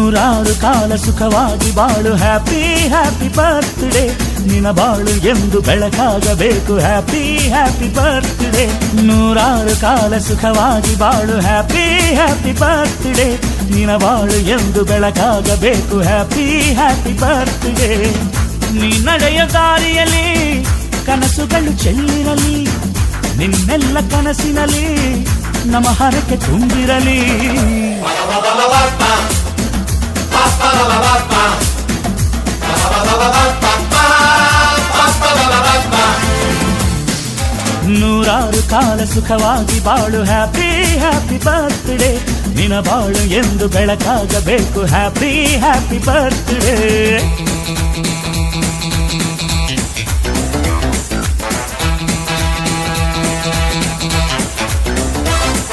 ನೂರಾರು ಕಾಲ ಸುಖವಾಗಿ ಬಾಳು ಹ್ಯಾಪಿ ಹ್ಯಾಪಿ ಬರ್ತ್ಡೇ ನಿನ ಬಾಳು ಎಂದು ಬೆಳಕಾಗಬೇಕು ಹ್ಯಾಪಿ ಹ್ಯಾಪಿ ಬರ್ತ್ಡೇ ನೂರಾರು ಕಾಲ ಸುಖವಾಗಿ ಬಾಳು ಹ್ಯಾಪಿ ಹ್ಯಾಪಿ ಬರ್ತ್ಡೇ ನಿನ ಬಾಳು ಎಂದು ಬೆಳಕಾಗಬೇಕು ಹ್ಯಾಪಿ ಹ್ಯಾಪಿ ಬರ್ತ್ಡೇ ನೀ ನಡೆಯ ದಾರಿಯಲ್ಲಿ ಕನಸುಗಳು ಚೆಲ್ಲಿರಲಿ ನಿನ್ನೆಲ್ಲ ಕನಸಿನಲ್ಲಿ ನಮ್ಮ ಹರಕೆ ತುಂಬಿರಲಿ ನೂರಾರು ಕಾಲ ಸುಖವಾಗಿ ಬಾಳು ಹ್ಯಾಪಿ ಹ್ಯಾಪಿ ಬರ್ತ್ಡೇ ನಿನ ಬಾಳು ಎಂದು ಬೆಳಕಾಗಬೇಕು ಹ್ಯಾಪಿ ಹ್ಯಾಪಿ ಬರ್ತ್ಡೇ